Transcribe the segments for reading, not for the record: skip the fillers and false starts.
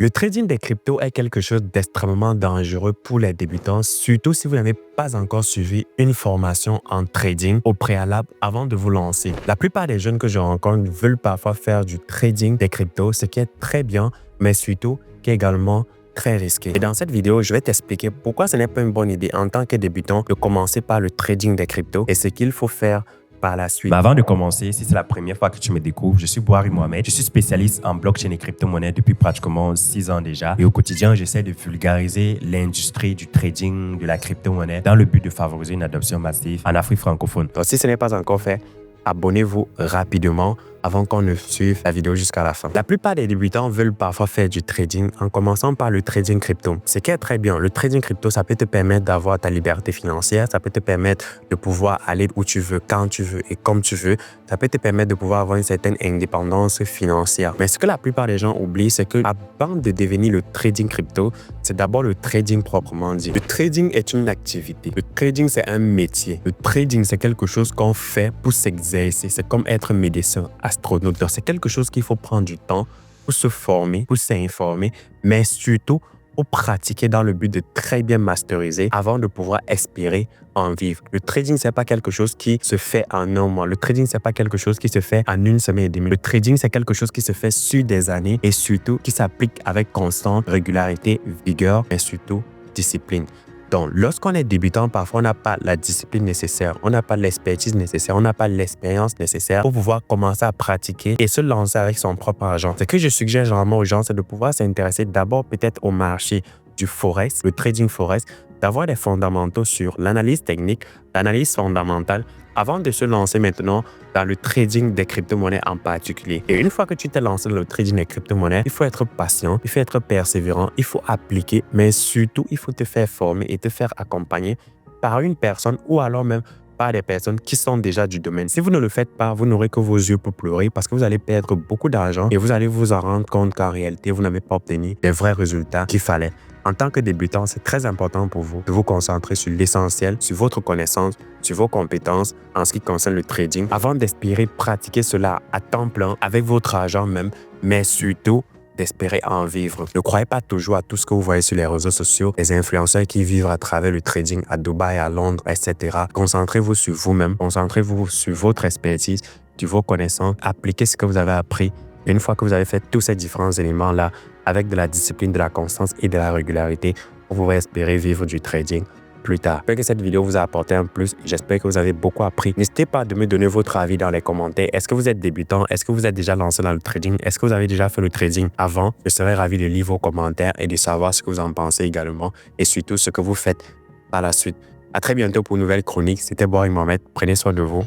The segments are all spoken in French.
Le trading des cryptos est quelque chose d'extrêmement dangereux pour les débutants, surtout si vous n'avez pas encore suivi une formation en trading au préalable avant de vous lancer. La plupart des jeunes que je rencontre veulent parfois faire du trading des cryptos, ce qui est très bien, mais surtout qui est également très risqué. Et dans cette vidéo, je vais t'expliquer pourquoi ce n'est pas une bonne idée en tant que débutant de commencer par le trading des cryptos et ce qu'il faut faire par la suite. Mais avant de commencer, si c'est la première fois que tu me découvres, je suis Boari Mohamed. Je suis spécialiste en blockchain et crypto-monnaie depuis pratiquement 6 ans déjà. Et au quotidien, j'essaie de vulgariser l'industrie du trading, de la crypto-monnaie dans le but de favoriser une adoption massive en Afrique francophone. Donc, si ce n'est pas encore fait, abonnez-vous rapidement avant qu'on ne suive la vidéo jusqu'à la fin. La plupart des débutants veulent parfois faire du trading en commençant par le trading crypto. Ce qui est très bien, le trading crypto, ça peut te permettre d'avoir ta liberté financière, ça peut te permettre de pouvoir aller où tu veux, quand tu veux et comme tu veux. Ça peut te permettre de pouvoir avoir une certaine indépendance financière. Mais ce que la plupart des gens oublient, c'est que avant de devenir le trading crypto, c'est d'abord le trading proprement dit. Le trading est une activité. Le trading, c'est un métier. Le trading, c'est quelque chose qu'on fait pour s'exercer. C'est comme être médecin, astronaute. Donc, c'est quelque chose qu'il faut prendre du temps pour se former, pour s'informer, mais surtout pour pratiquer dans le but de très bien masteriser avant de pouvoir espérer en vivre. Le trading, c'est pas quelque chose qui se fait en un mois. Le trading, c'est pas quelque chose qui se fait en une semaine et demie. Le trading, c'est quelque chose qui se fait sur des années et surtout qui s'applique avec constante régularité, vigueur, mais surtout discipline. Donc, lorsqu'on est débutant, parfois, on n'a pas la discipline nécessaire, on n'a pas l'expertise nécessaire, on n'a pas l'expérience nécessaire pour pouvoir commencer à pratiquer et se lancer avec son propre argent. Ce que je suggère généralement aux gens, c'est de pouvoir s'intéresser d'abord peut-être au marché du forex, le trading forex, d'avoir des fondamentaux sur l'analyse technique, l'analyse fondamentale, avant de se lancer maintenant dans le trading des crypto-monnaies en particulier. Et une fois que tu t'es lancé dans le trading des crypto-monnaies, il faut être patient, il faut être persévérant, il faut appliquer, mais surtout, il faut te faire former et te faire accompagner par une personne ou alors même par des personnes qui sont déjà du domaine. Si vous ne le faites pas, vous n'aurez que vos yeux pour pleurer parce que vous allez perdre beaucoup d'argent et vous allez vous en rendre compte qu'en réalité, vous n'avez pas obtenu les vrais résultats qu'il fallait. En tant que débutant, c'est très important pour vous de vous concentrer sur l'essentiel, sur votre connaissance, sur vos compétences en ce qui concerne le trading avant d'espérer pratiquer cela à temps plein avec votre argent même, mais surtout d'espérer en vivre. Ne croyez pas toujours à tout ce que vous voyez sur les réseaux sociaux, les influenceurs qui vivent à travers le trading à Dubaï, à Londres, etc. Concentrez-vous sur vous-même, concentrez-vous sur votre expertise, sur vos connaissances, appliquez ce que vous avez appris. Et une fois que vous avez fait tous ces différents éléments-là, avec de la discipline, de la constance et de la régularité, vous pourrez espérer vivre du trading plus tard. J'espère que cette vidéo vous a apporté un plus. J'espère que vous avez beaucoup appris. N'hésitez pas à me donner votre avis dans les commentaires. Est-ce que vous êtes débutant? Est-ce que vous êtes déjà lancé dans le trading? Est-ce que vous avez déjà fait le trading avant? Je serais ravi de lire vos commentaires et de savoir ce que vous en pensez également et surtout ce que vous faites par la suite. À très bientôt pour une nouvelle chronique. C'était Boari Mohamed. Prenez soin de vous.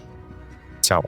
Ciao.